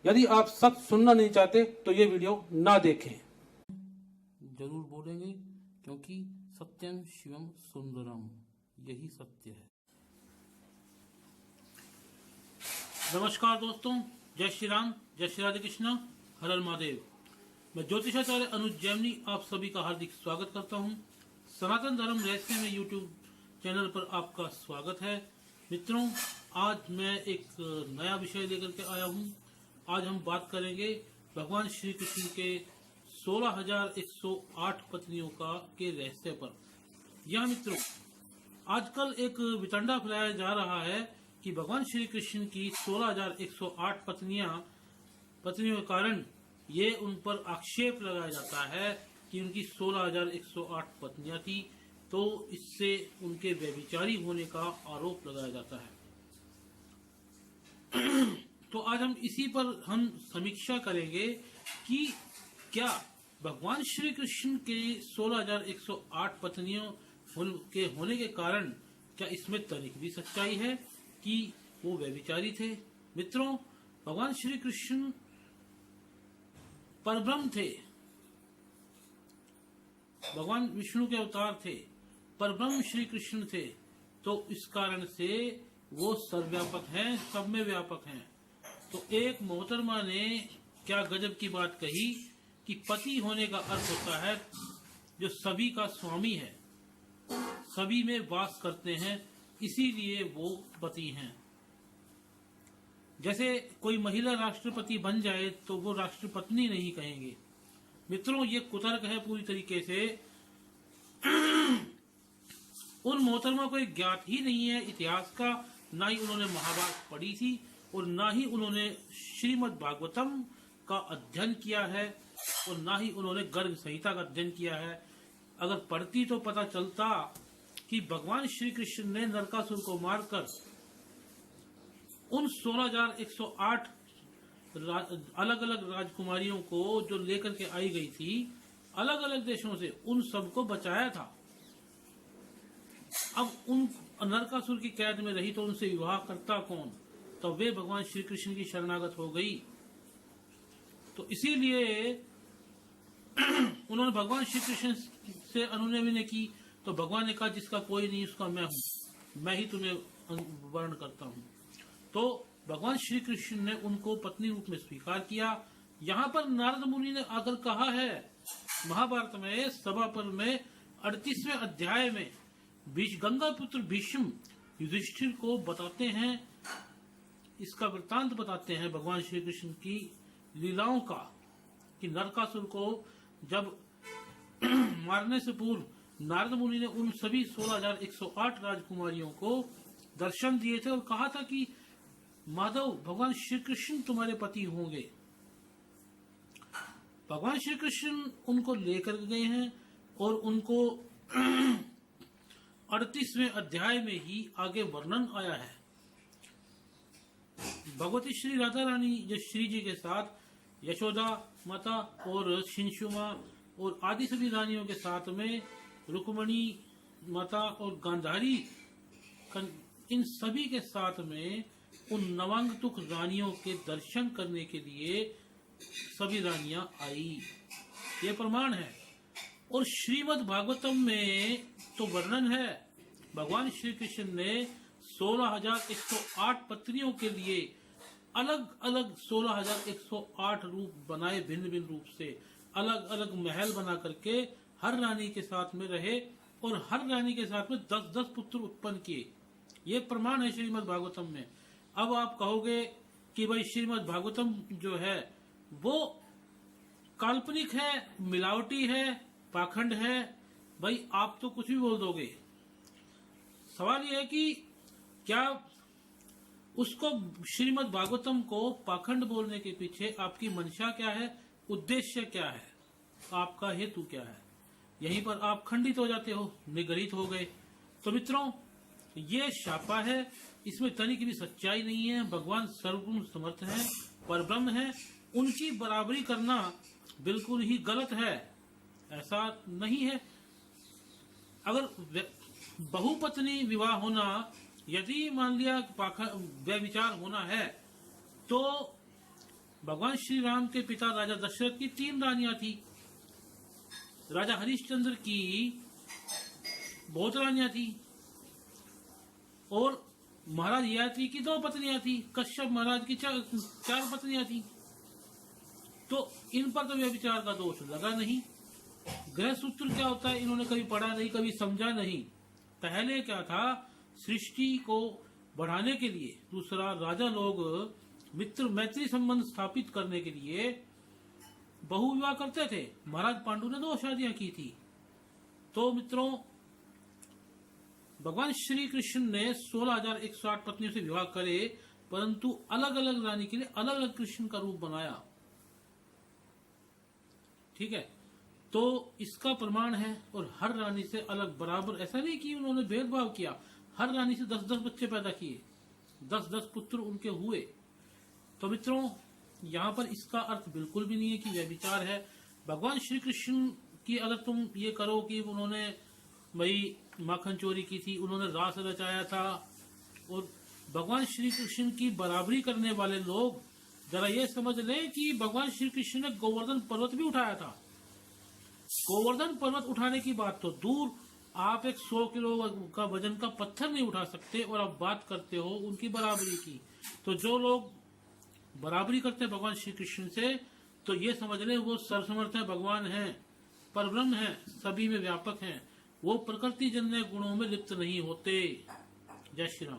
यदि आप सच सुनना नहीं चाहते तो ये वीडियो ना देखें। जरूर बोलेंगे क्योंकि सत्यम शिवम सुंदरम, यही सत्य है। नमस्कार दोस्तों, जय श्री राम, जय श्री राधे कृष्णा, हर हर महादेव। मैं ज्योतिषाचार्य अनुज जैमिनी आप सभी का हार्दिक स्वागत करता हूं। सनातन धर्म रहस्य में यूट्यूब चैनल पर आपका स्वागत है। मित्रों, आज मैं एक नया विषय लेकर के आया हूं। आज हम बात करेंगे भगवान श्री कृष्ण के 16,108 पत्नियों के रहस्य पर। यह मित्रों, आजकल एक वितंडा फैलाया जा रहा है कि भगवान श्री कृष्ण की 16,108 पत्नियों के कारण ये उन पर आक्षेप लगाया जाता है कि उनकी 16,108 पत्नियां थी, तो इससे उनके व्यभिचारी होने का आरोप लगाया जाता है। तो आज हम इसी पर समीक्षा करेंगे कि क्या भगवान श्री कृष्ण के 16,108 पत्नियों के होने के कारण क्या इसमें तनिक भी सच्चाई है कि वो व्यभिचारी थे। मित्रों, भगवान श्री कृष्ण परब्रह्म थे, भगवान विष्णु के अवतार थे, परब्रह्म श्री कृष्ण थे, तो इस कारण से वो सर्वव्यापक हैं, सब में व्यापक हैं। तो एक मोहतरमा ने क्या गजब की बात कही कि पति होने का अर्थ होता है जो सभी का स्वामी है, सभी में वास करते हैं, इसीलिए वो पति हैं। जैसे कोई महिला राष्ट्रपति बन जाए तो वो राष्ट्रपत्नी नहीं कहेंगे। मित्रों, ये कुतर्क है पूरी तरीके से। उन मोहतरमा को एक ज्ञात ही नहीं है इतिहास का, ना ही उन्होंने महाभारत पढ़ी थी और ना ही उन्होंने श्रीमद् भागवतम का अध्ययन किया है और ना ही उन्होंने गर्ग संहिता का अध्ययन किया है। अगर पढ़ती तो पता चलता कि भगवान श्री कृष्ण ने नरकासुर को मारकर उन 16,108 अलग अलग राजकुमारियों को जो लेकर के आई गई थी अलग अलग देशों से, उन सबको बचाया था। अब उन नरकासुर की कैद में रही तो उनसे विवाह करता कौन? तो वे भगवान श्री कृष्ण की शरणागत हो गई। तो इसीलिए उन्होंने भगवान श्री कृष्ण से अनुनय विनय की, तो भगवान ने कहा जिसका कोई नहीं उसका मैं हूं, मैं ही तुम्हें वर्ण करता हूं। तो भगवान श्री कृष्ण ने उनको पत्नी रूप में स्वीकार किया। यहाँ पर नारद मुनि ने आकर कहा है महाभारत में सभा पर में 38वें अध्याय में गंगा पुत्र भीष्म युधिष्ठिर को बताते हैं, इसका वृत्तांत बताते हैं भगवान श्री कृष्ण की लीलाओं का, कि नरकासुर को जब मारने से पूर्व नारद मुनि ने उन सभी 16,108 राजकुमारियों को दर्शन दिए थे और कहा था कि माधव, भगवान श्री कृष्ण तुम्हारे पति होंगे। भगवान श्री कृष्ण उनको लेकर गए हैं और उनको 38वें अध्याय में ही आगे वर्णन आया है। भगवती श्री राधा रानी जो श्री जी के साथ यशोदा माता और शिंशुमा और आदि सभी रानियों के साथ में रुक्मणी माता और गांधारी, इन सभी के साथ में उन नवांगतुक रानियों के दर्शन करने के लिए सभी रानियां आई, ये प्रमाण है। और श्रीमद् भागवतम में तो वर्णन है, भगवान श्री कृष्ण ने 16,108 पत्नियों के लिए अलग अलग 16,108 रूप बनाए, भिन्न भिन्न रूप से अलग अलग महल बना करके हर रानी के साथ में रहे और हर रानी के साथ में 10-10 पुत्र उत्पन्न किए। ये प्रमाण है श्रीमद् भागवतम में। अब आप कहोगे कि भाई श्रीमद् भागवतम जो है वो काल्पनिक है, मिलावटी है, पाखंड है। भाई आप तो कुछ भी बोल दोगे। सवाल यह है कि क्या उसको श्रीमद् भागवतम को पाखंड बोलने के पीछे आपकी मंशा क्या है, उद्देश्य क्या है, आपका हेतु क्या है? यहीं पर आप खंडित हो जाते हो, निगृहित हो गए। तो मित्रों, ये शापा है, इसमें तनिक भी सच्चाई नहीं है। भगवान सर्वगुण समर्थ है, परब्रह्म है, उनकी बराबरी करना बिल्कुल ही गलत है, ऐसा नहीं है। अगर बहुपत्नी विवाह होना, यदि मान लिया व्यभिचार होना है, तो भगवान श्री राम के पिता राजा दशरथ की 3 रानियां थी, राजा हरिश्चंद्र की बहुत रानियां थी, और महाराज ययाति की 2 पत्नियां थी, कश्यप महाराज की 4 पत्नियां थी। तो इन पर तो व्यभिचार का दोष लगा नहीं। ग्रह सूत्र क्या होता है इन्होंने कभी पढ़ा नहीं, कभी समझा नहीं। पहले क्या था, सृष्टि को बढ़ाने के लिए, दूसरा राजा लोग मित्र मैत्री संबंध स्थापित करने के लिए बहुविवाह करते थे। महाराज पांडु ने 2 शादियां की थी। तो मित्रों, भगवान श्री कृष्ण ने 16,108 पत्नियों से विवाह करे, परंतु अलग अलग रानी के लिए अलग अलग कृष्ण का रूप बनाया। ठीक है, तो इसका प्रमाण है। और हर रानी से अलग बराबर, ऐसा नहीं कि उन्होंने भेदभाव किया, हर रानी से 10-10 बच्चे पैदा किए, 10-10 पुत्र उनके हुए। तो मित्रों, यहाँ पर इसका अर्थ बिल्कुल भी नहीं है कि व्यभिचार है। भगवान श्री कृष्ण की अगर तुम ये करो कि उन्होंने भाई माखन चोरी की थी, उन्होंने रास रचाया था, और भगवान श्री कृष्ण की बराबरी करने वाले लोग जरा ये समझ लें कि भगवान श्री कृष्ण ने गोवर्धन पर्वत भी उठाया था। गोवर्धन पर्वत उठाने की बात तो दूर, आप एक 100 किलो का वजन का पत्थर नहीं उठा सकते, और आप बात करते हो उनकी बराबरी की। तो जो लोग बराबरी करते हैं भगवान श्री कृष्ण से, तो ये समझ लें वो सर्वसमर्थ है, भगवान है, परब्रह्म है, सभी में व्यापक हैं। वो प्रकृति जन्य गुणों में लिप्त नहीं होते। जय श्री राम।